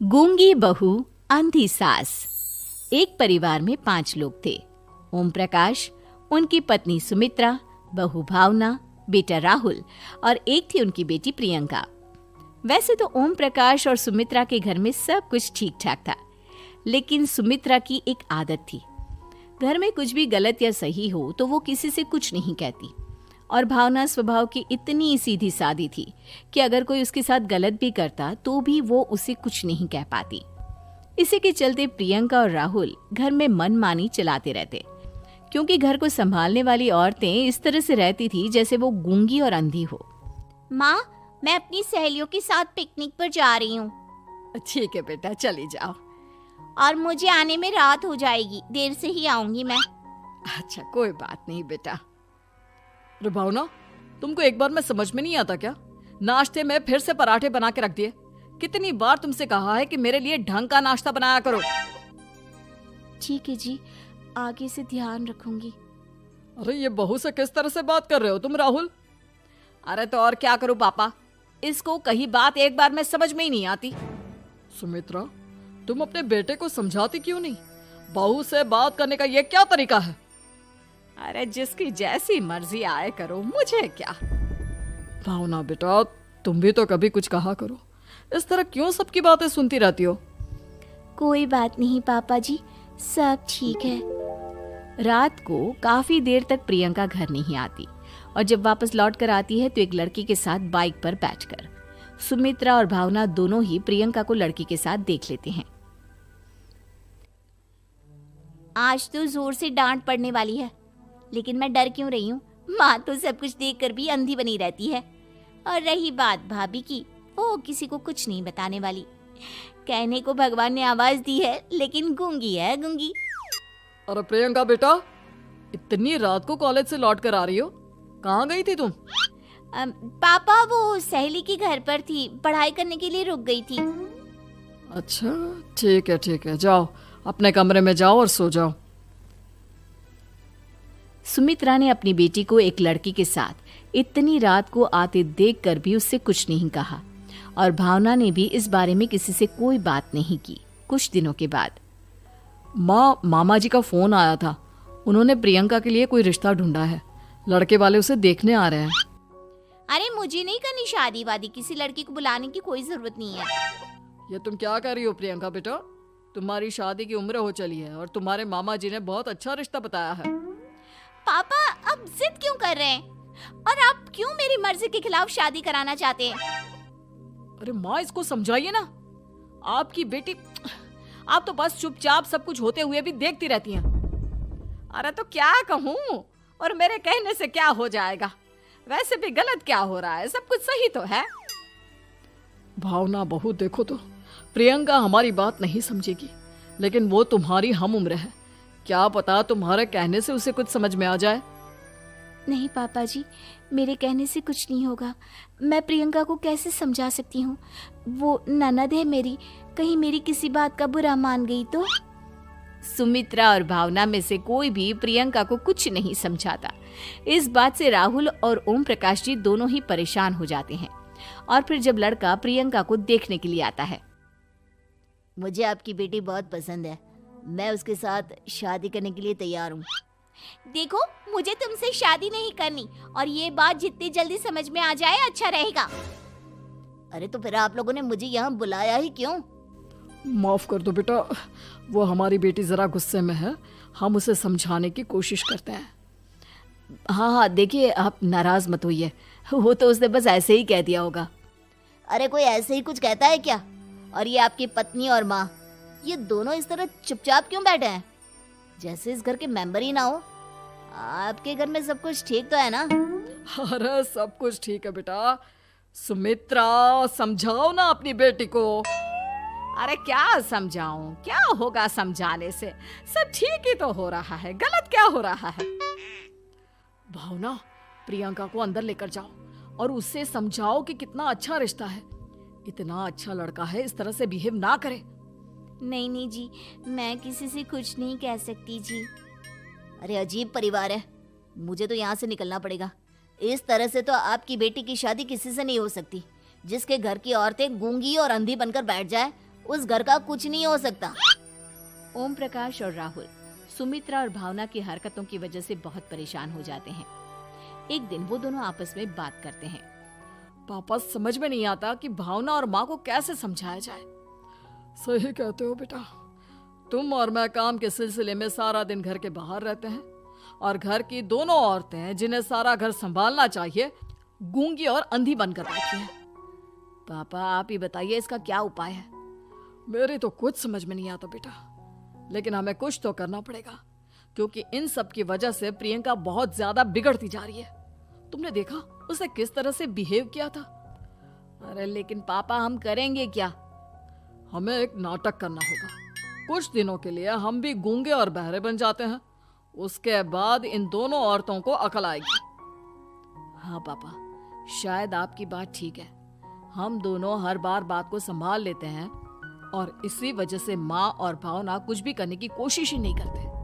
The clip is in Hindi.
गूंगी बहू अंधी सास। एक परिवार में 5 लोग थे। ओम प्रकाश, उनकी पत्नी सुमित्रा, बहू भावना, बेटा राहुल और एक थी उनकी बेटी प्रियंका। वैसे तो ओम प्रकाश और सुमित्रा के घर में सब कुछ ठीक ठाक था, लेकिन सुमित्रा की एक आदत थी। घर में कुछ भी गलत या सही हो तो वो किसी से कुछ नहीं कहती। और भावना स्वभाव की इतनी सीधी सादी थी कि अगर कोई उसके साथ गलत भी करता तो भी वो उसे कुछ नहीं कह पाती। इसी के चलते प्रियंका और राहुल घर में मनमानी चलाते रहते, क्योंकि घर को संभालने वाली औरतें इस तरह से रहती थी जैसे वो गूंगी और अंधी हो। माँ, मैं अपनी सहेलियों के साथ पिकनिक पर जा रही हूँ। ठीक है बेटा, चली जाओ। और मुझे आने में रात हो जाएगी, देर से ही आऊंगी मैं। अच्छा, कोई बात नहीं बेटा। अरे भावना, तुमको एक बार में समझ में नहीं आता क्या? नाश्ते में फिर से पराठे बना के रख दिए। कितनी बार तुमसे कहा है कि मेरे लिए ढंग का नाश्ता बनाया करो। ठीक है जी, आगे से ध्यान रखूंगी। अरे ये बहू से किस तरह से बात कर रहे हो तुम राहुल? अरे तो और क्या करूं पापा, इसको कही बात एक बार में समझ में ही नहीं आती। सुमित्रा, तुम अपने बेटे को समझाती क्यों नहीं? बहू से बात करने का ये क्या तरीका है? अरे जिसकी जैसी मर्जी आए करो, मुझे क्या। भावना बेटा, तुम भी तो कभी कुछ कहा करो। इस तरह क्यों सबकी बातें सुनती रहती हो? कोई बात नहीं पापा जी, सब ठीक है। रात को काफी देर तक प्रियंका घर नहीं आती और जब वापस लौट कर आती है तो एक लड़की के साथ बाइक पर बैठकर। सुमित्रा और भावना दोनों ही प्रियंका को लड़की के साथ देख लेते हैं। आज तो जोर से डांट पड़ने वाली है, लेकिन मैं डर क्यों रही हूँ? माँ तो सब कुछ देखकर भी अंधी बनी रहती है। और रही बात भाभी की, वो किसी को कुछ नहीं बताने वाली। कहने को भगवान ने आवाज दी है, लेकिन गूंगी है गूंगी। अरे प्रियंका बेटा, इतनी रात को कॉलेज से लौट कर आ रही हो? कहाँ गई थी तुम? पापा, वो सहेली के घर पर थी, पढ़ाई करने के लिए रुक गई थी। अच्छा, ठीक है, जाओ अपने कमरे में जाओ और सो जाओ। सुमित्रा ने अपनी बेटी को एक लड़की के साथ इतनी रात को आते देखकर भी उससे कुछ नहीं कहा और भावना ने भी इस बारे में किसी से कोई बात नहीं की। कुछ दिनों के बाद मामा जी का फोन आया था। उन्होंने प्रियंका के लिए कोई रिश्ता ढूंढा है। लड़के वाले उसे देखने आ रहे हैं। अरे मुझे नहीं करनी शादी वादी, किसी लड़की को बुलाने की कोई जरूरत नहीं है। ये तुम क्या कर रही हो प्रियंका बेटा? तुम्हारी शादी की उम्र हो चली है और तुम्हारे मामा जी ने बहुत अच्छा रिश्ता बताया है। पापा, अब जिद क्यों कर रहे हैं? और आप क्यों मेरी मर्जी के खिलाफ शादी कराना चाहते हैं? अरे माँ, इसको समझाइए ना। आपकी बेटी, आप तो बस चुपचाप सब कुछ होते हुए भी देखती रहती हैं। अरे तो क्या कहूँ, और मेरे कहने से क्या हो जाएगा? वैसे भी गलत क्या हो रहा है, सब कुछ सही तो है। भावना बहू, देखो तो प्रियंका हमारी बात नहीं समझेगी, लेकिन वो तुम्हारी हम उम्र है। क्या पता तुम्हारे कहने से उसे कुछ समझ में आ जाए। नहीं पापा जी, मेरे कहने से कुछ नहीं होगा। मैं प्रियंका को कैसे समझा सकती हूँ? वो ननद है मेरी, कहीं मेरी किसी बात का बुरा मान गई तो? सुमित्रा और भावना में से कोई भी प्रियंका को कुछ नहीं समझाता। इस बात से राहुल और ओम प्रकाश जी दोनों ही परेशान हो जाते हैं। और फिर जब लड़का प्रियंका को देखने के लिए आता है, मुझे आपकी बेटी बहुत पसंद है, मैं उसके साथ शादी करने के लिए तैयार हूँ। देखो, मुझे तुमसे शादी नहीं करनी, और ये बात जितनी जल्दी समझ में आ जाए अच्छा रहेगा। अरे तो फिर आप लोगों ने मुझे यहाँ बुलाया ही क्यों? माफ कर दो बेटा, वो हमारी बेटी जरा गुस्से में है। हम उसे समझाने की कोशिश करते हैं। हाँ, देखिए आप नाराज मत होइए, वो तो उसने बस ऐसे ही कह दिया होगा। अरे कोई ऐसे ही कुछ कहता है क्या? और ये आपकी पत्नी और माँ, ये दोनों इस तरह चुपचाप क्यों बैठे हैं, जैसे इस घर के मेंबर ही ना हो? आपके घर में सब कुछ ठीक तो है ना? अरे सब कुछ ठीक है बेटा। सुमित्रा, समझाओ ना अपनी बेटी को। अरे क्या समझाऊं, क्या होगा समझाने से? सब ठीक ही तो हो रहा है, गलत क्या हो रहा है? भावना, प्रियंका को अंदर लेकर जाओ और उससे समझाओ कि कितना अच्छा रिश्ता है। इतना अच्छा लड़का है, इस तरह से बिहेव ना करे। नहीं जी, मैं किसी से कुछ नहीं कह सकती जी। अरे अजीब परिवार है, मुझे तो यहाँ से निकलना पड़ेगा। इस तरह से तो आपकी बेटी की शादी किसी से नहीं हो सकती। जिसके घर की औरतें गूंगी और अंधी बनकर बैठ जाए, उस घर का कुछ नहीं हो सकता। ओम प्रकाश और राहुल सुमित्रा और भावना की हरकतों की वजह से बहुत परेशान हो जाते हैं। एक दिन वो दोनों आपस में बात करते हैं। पापा, समझ में नहीं आता कि भावना और माँ को कैसे समझाया जाए। सही कहते हो बेटा, तुम और मैं काम के सिलसिले में सारा दिन घर के बाहर रहते हैं और घर की दोनों औरतें जिन्हें सारा घर संभालना चाहिए गूंगी और अंधी बनकर बैठी हैं। पापा आप ही बताइए इसका क्या उपाय है। मेरी तो कुछ समझ में नहीं आता बेटा, लेकिन हमें कुछ तो करना पड़ेगा क्योंकि इन सब की वजह से प्रियंका बहुत ज्यादा बिगड़ती जा रही है। तुमने देखा उसे किस तरह से बिहेव किया था। अरे लेकिन पापा हम करेंगे क्या? हमें एक नाटक करना होगा। कुछ दिनों के लिए हम भी गूंगे और बहरे बन जाते हैं, उसके बाद इन दोनों औरतों को अकल आएगी। हाँ पापा, शायद आपकी बात ठीक है। हम दोनों हर बार बात को संभाल लेते हैं और इसी वजह से माँ और भावना कुछ भी करने की कोशिश ही नहीं करते।